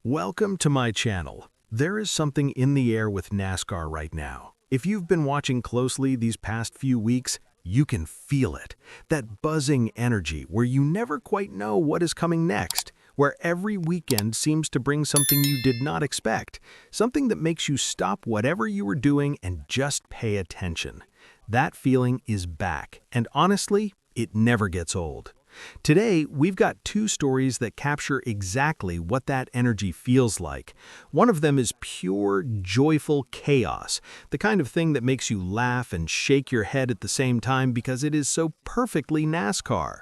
Welcome to my channel. There is something in the air with NASCAR right now. If you've been watching closely these past few weeks, you can feel it. That buzzing energy where you never quite know what is coming next, where every weekend seems to bring something you did not expect, something that makes you stop whatever you were doing and just pay attention. That feeling is back, and honestly, it never gets old. Today, we've got two stories that capture exactly what that energy feels like. One of them is pure, joyful chaos, the kind of thing that makes you laugh and shake your head at the same time because it is so perfectly NASCAR.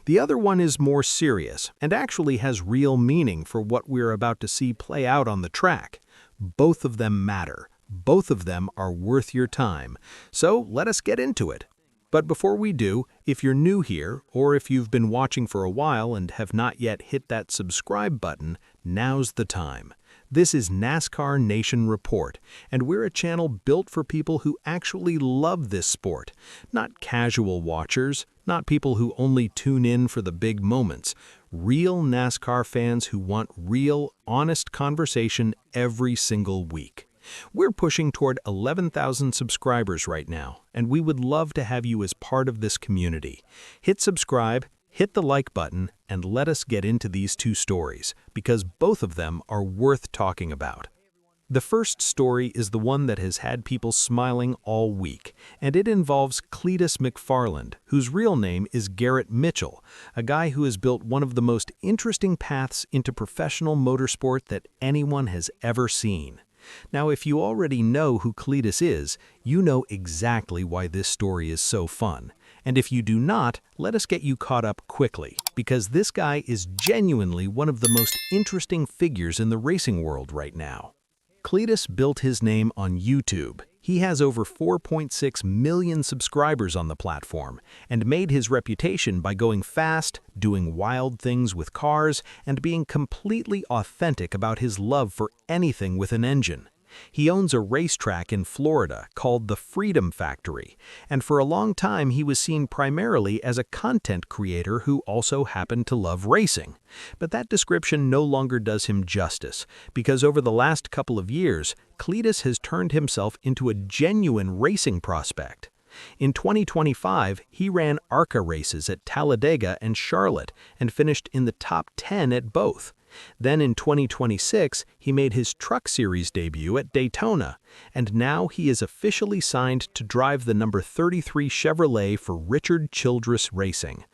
The other one is more serious and actually has real meaning for what we're about to see play out on the track. Both of them matter. Both of them are worth your time. So let us get into it. But before we do, if you're new here, or if you've been watching for a while and have not yet hit that subscribe button, now's the time. This is NASCAR Nation Report, and we're a channel built for people who actually love this sport, not casual watchers, not people who only tune in for the big moments, real NASCAR fans who want real, honest conversation every single week. We're pushing toward 11,000 subscribers right now, and we would love to have you as part of this community. Hit subscribe, hit the like button, and let us get into these two stories, because both of them are worth talking about. The first story is the one that has had people smiling all week, and it involves Cleetus McFarland, whose real name is Garrett Mitchell, a guy who has built one of the most interesting paths into professional motorsport that anyone has ever seen. Now, if you already know who Cleetus is, you know exactly why this story is so fun. And if you do not, let us get you caught up quickly, because this guy is genuinely one of the most interesting figures in the racing world right now. Cleetus built his name on YouTube. He has over 4.6 million subscribers on the platform and made his reputation by going fast, doing wild things with cars, and being completely authentic about his love for anything with an engine. He owns a racetrack in Florida called the Freedom Factory, and for a long time he was seen primarily as a content creator who also happened to love racing. But that description no longer does him justice, because over the last couple of years, Cleetus has turned himself into a genuine racing prospect. In 2025, he ran ARCA races at Talladega and Charlotte and finished in the top 10 at both. Then in 2026, he made his Truck Series debut at Daytona, and now he is officially signed to drive the number 33 Chevrolet for Richard Childress Racing.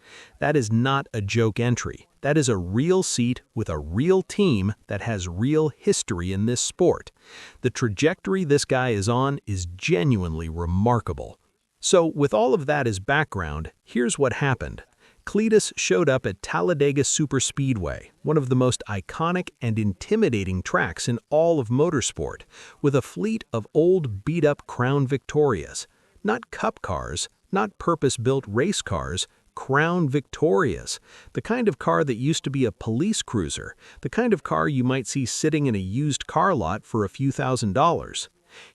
That is not a joke entry. That is a real seat with a real team that has real history in this sport. The trajectory this guy is on is genuinely remarkable. So, with all of that as background, here's what happened. Cleetus showed up at Talladega Superspeedway, one of the most iconic and intimidating tracks in all of motorsport, with a fleet of old beat-up Crown Victorias. Not cup cars, not purpose-built race cars, Crown Victorias, the kind of car that used to be a police cruiser, the kind of car you might see sitting in a used car lot for a few $1,000s.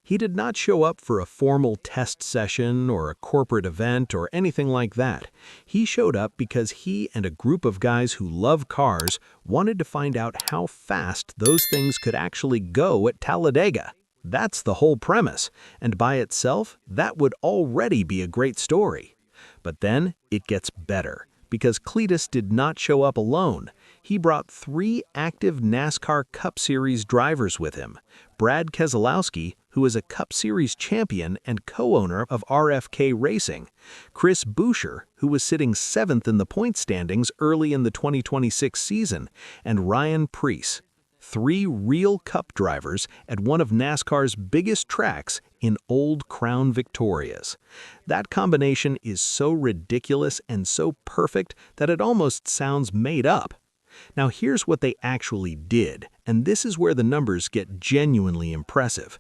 He did not show up for a formal test session or a corporate event or anything like that. He showed up because he and a group of guys who love cars wanted to find out how fast those things could actually go at Talladega. That's the whole premise, and by itself, that would already be a great story. But then it gets better, because Cleetus did not show up alone. He brought 3 active NASCAR Cup Series drivers with him. Brad Keselowski, who is a Cup Series champion and co-owner of RFK Racing, Chris Buescher, who was sitting 7th in the point standings early in the 2026 season, and Ryan Preece. 3 real Cup drivers at one of NASCAR's biggest tracks in old Crown Victorias. That combination is so ridiculous and so perfect that it almost sounds made up. Now here's what they actually did, and this is where the numbers get genuinely impressive.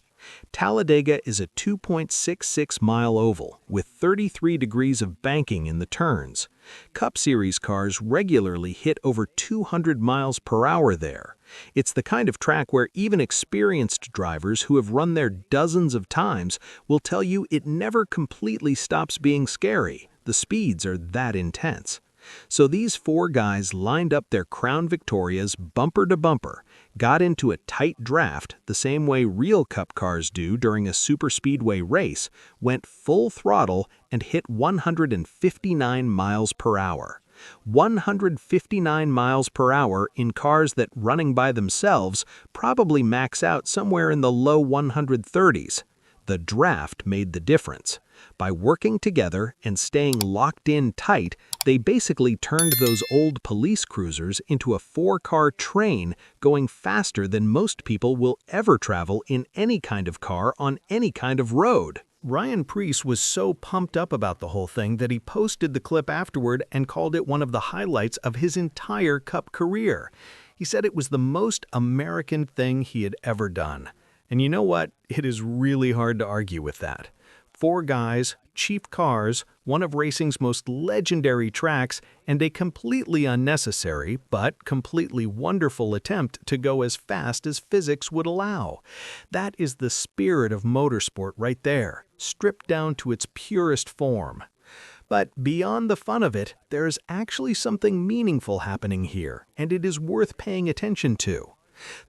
Talladega is a 2.66-mile oval with 33 degrees of banking in the turns. Cup Series cars regularly hit over 200 miles per hour there. It's the kind of track where even experienced drivers who have run there dozens of times will tell you it never completely stops being scary. The speeds are that intense. So these 4 guys lined up their Crown Victorias bumper to bumper. got into a tight draft the same way real Cup cars do during a superspeedway race, went full throttle, and hit 159 miles per hour. 159 miles per hour in cars that, running by themselves, probably max out somewhere in the low 130s. The draft made the difference. By working together and staying locked in tight, they basically turned those old police cruisers into a 4-car train going faster than most people will ever travel in any kind of car on any kind of road. Ryan Preece was so pumped up about the whole thing that he posted the clip afterward and called it one of the highlights of his entire Cup career. He said it was the most American thing he had ever done. And you know what? It is really hard to argue with that. 4 guys, cheap cars, one of racing's most legendary tracks, and a completely unnecessary but completely wonderful attempt to go as fast as physics would allow. That is the spirit of motorsport right there, stripped down to its purest form. But beyond the fun of it, there is actually something meaningful happening here, and it is worth paying attention to.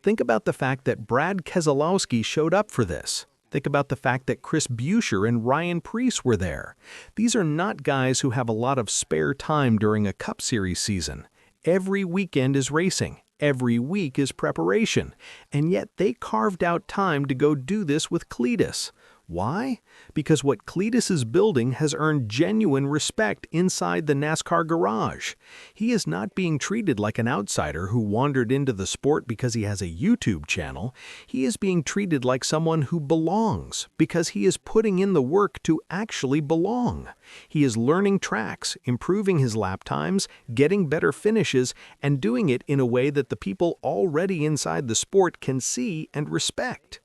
Think about the fact that Brad Keselowski showed up for this. Think about the fact that Chris Buescher and Ryan Preece were there. These are not guys who have a lot of spare time during a Cup Series season. Every weekend is racing. Every week is preparation. And yet they carved out time to go do this with Cleetus. Why? Because what Cleetus is building has earned genuine respect inside the NASCAR garage. He is not being treated like an outsider who wandered into the sport because he has a YouTube channel. He is being treated like someone who belongs because he is putting in the work to actually belong. He is learning tracks, improving his lap times, getting better finishes, and doing it in a way that the people already inside the sport can see and respect.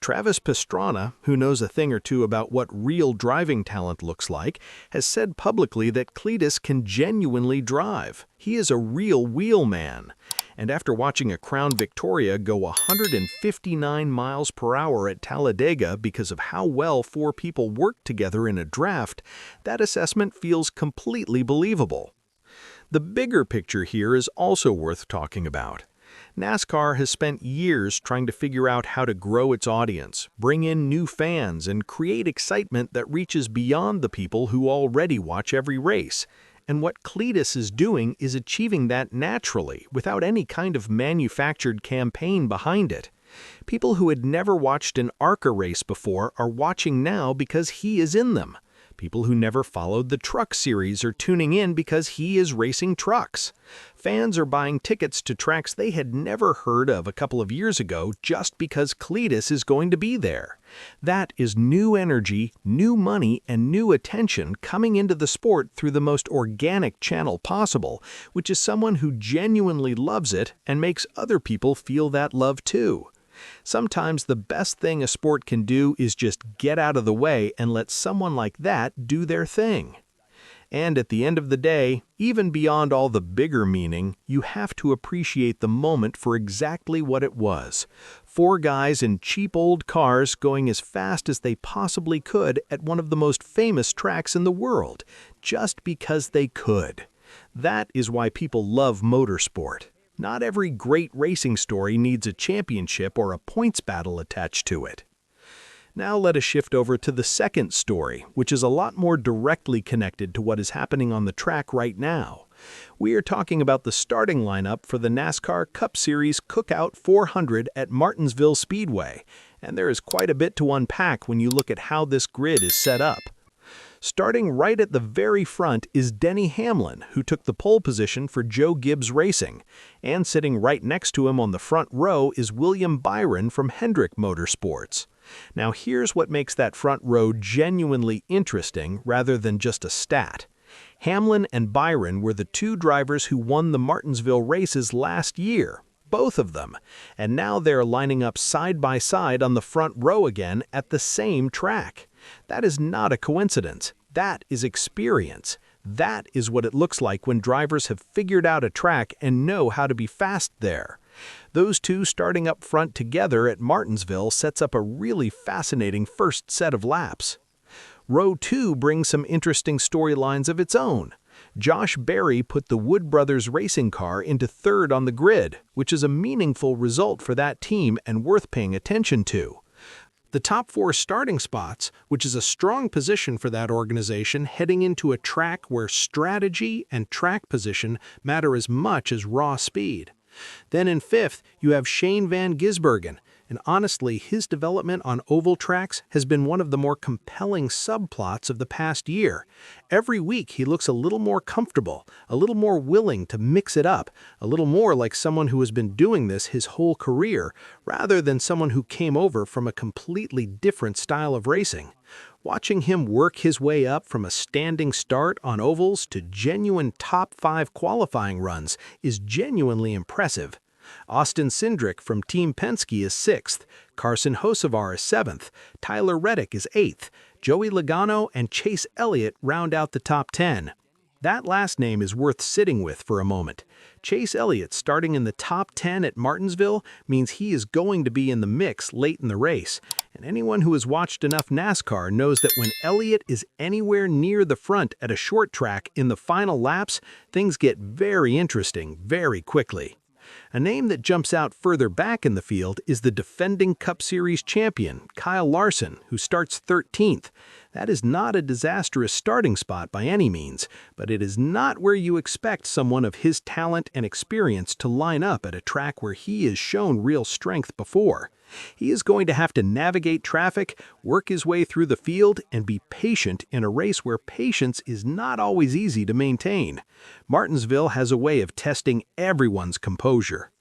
Travis Pastrana, who knows a thing or two about what real driving talent looks like, has said publicly that Cleetus can genuinely drive. He is a real wheelman. And after watching a Crown Victoria go 159 miles per hour at Talladega because of how well 4 people worked together in a draft, that assessment feels completely believable. The bigger picture here is also worth talking about. NASCAR has spent years trying to figure out how to grow its audience, bring in new fans, and create excitement that reaches beyond the people who already watch every race. And what Cleetus is doing is achieving that naturally, without any kind of manufactured campaign behind it. People who had never watched an ARCA race before are watching now because he is in them. People who never followed the Truck Series are tuning in because he is racing trucks. Fans are buying tickets to tracks they had never heard of a couple of years ago just because Cleetus is going to be there. That is new energy, new money, and new attention coming into the sport through the most organic channel possible, which is someone who genuinely loves it and makes other people feel that love too. Sometimes the best thing a sport can do is just get out of the way and let someone like that do their thing. And at the end of the day, even beyond all the bigger meaning, you have to appreciate the moment for exactly what it was. 4 guys in cheap old cars going as fast as they possibly could at one of the most famous tracks in the world, just because they could. That is why people love motorsport. Not every great racing story needs a championship or a points battle attached to it. Now let us shift over to the second story, which is a lot more directly connected to what is happening on the track right now. We are talking about the starting lineup for the NASCAR Cup Series Cookout 400 at Martinsville Speedway, and there is quite a bit to unpack when you look at how this grid is set up. Starting right at the very front is Denny Hamlin, who took the pole position for Joe Gibbs Racing, and sitting right next to him on the front row is William Byron from Hendrick Motorsports. Now here's what makes that front row genuinely interesting rather than just a stat. Hamlin and Byron were the 2 drivers who won the Martinsville races last year, both of them, and now they're lining up side by side on the front row again at the same track. That is not a coincidence. That is experience. That is what it looks like when drivers have figured out a track and know how to be fast there. Those 2 starting up front together at Martinsville sets up a really fascinating first set of laps. Row 2 brings some interesting storylines of its own. Josh Berry put the Wood Brothers racing car into third on the grid, which is a meaningful result for that team and worth paying attention to. The top 4 starting spots, which is a strong position for that organization heading into a track where strategy and track position matter as much as raw speed. Then in 5th, you have Shane Van Gisbergen, and honestly, his development on oval tracks has been one of the more compelling subplots of the past year. Every week, he looks a little more comfortable, a little more willing to mix it up, a little more like someone who has been doing this his whole career, rather than someone who came over from a completely different style of racing. Watching him work his way up from a standing start on ovals to genuine top 5 qualifying runs is genuinely impressive. Austin Cindric from Team Penske is 6th, Carson Hocevar is 7th, Tyler Reddick is 8th, Joey Logano and Chase Elliott round out the top 10. That last name is worth sitting with for a moment. Chase Elliott starting in the top 10 at Martinsville means he is going to be in the mix late in the race, and anyone who has watched enough NASCAR knows that when Elliott is anywhere near the front at a short track in the final laps, things get very interesting very quickly. A name that jumps out further back in the field is the defending Cup Series champion, Kyle Larson, who starts 13th. That is not a disastrous starting spot by any means, but it is not where you expect someone of his talent and experience to line up at a track where he has shown real strength before. He is going to have to navigate traffic, work his way through the field, and be patient in a race where patience is not always easy to maintain. Martinsville has a way of testing everyone's composure.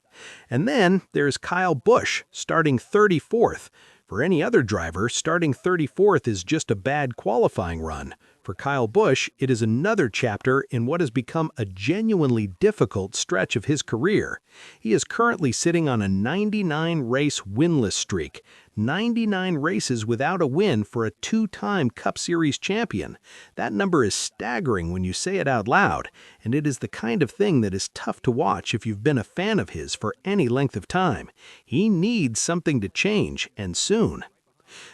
And then there's Kyle Busch, starting 34th. For any other driver, starting 34th is just a bad qualifying run. For Kyle Busch, it is another chapter in what has become a genuinely difficult stretch of his career. He is currently sitting on a 99-race winless streak, 99 races without a win for a 2-time Cup Series champion. That number is staggering when you say it out loud, and it is the kind of thing that is tough to watch if you've been a fan of his for any length of time. He needs something to change, and soon.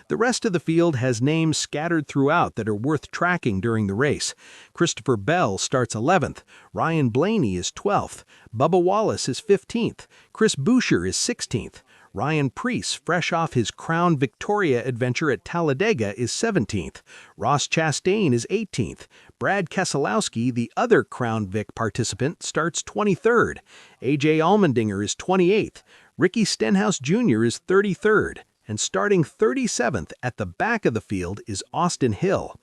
The rest of the field has names scattered throughout that are worth tracking during the race. Christopher Bell starts 11th, Ryan Blaney is 12th, Bubba Wallace is 15th, Chris Buescher is 16th, Ryan Preece, fresh off his Crown Victoria adventure at Talladega, is 17th, Ross Chastain is 18th, Brad Keselowski, the other Crown Vic participant, starts 23rd, AJ Allmendinger is 28th, Ricky Stenhouse Jr. is 33rd, and starting 37th at the back of the field is Austin Hill.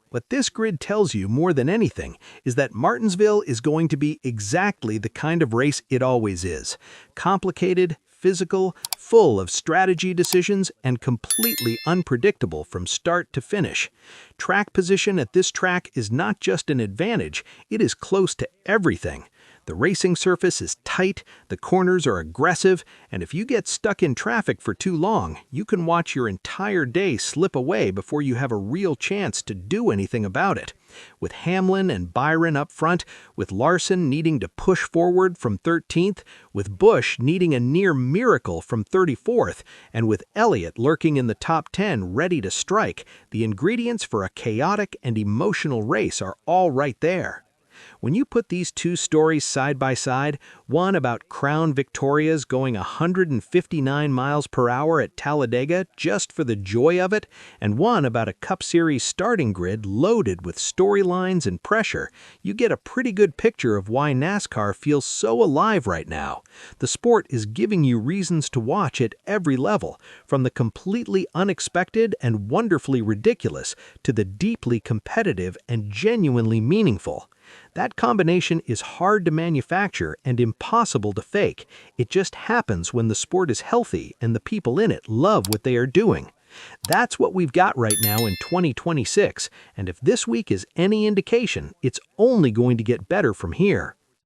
What this grid tells you more than anything is that Martinsville is going to be exactly the kind of race it always is. Complicated, physical, full of strategy decisions, and completely unpredictable from start to finish. Track position at this track is not just an advantage, it is close to everything. The racing surface is tight, the corners are aggressive, and if you get stuck in traffic for too long, you can watch your entire day slip away before you have a real chance to do anything about it. With Hamlin and Byron up front, with Larson needing to push forward from 13th, with Busch needing a near miracle from 34th, and with Elliott lurking in the top 10 ready to strike, the ingredients for a chaotic and emotional race are all right there. When you put these two stories side by side, one about Crown Victorias going 159 miles per hour at Talladega just for the joy of it, and one about a Cup Series starting grid loaded with storylines and pressure, you get a pretty good picture of why NASCAR feels so alive right now. The sport is giving you reasons to watch at every level, from the completely unexpected and wonderfully ridiculous to the deeply competitive and genuinely meaningful. That combination is hard to manufacture and impossible to fake. It just happens when the sport is healthy and the people in it love what they are doing. That's what we've got right now in 2026, and if this week is any indication, it's only going to get better from here.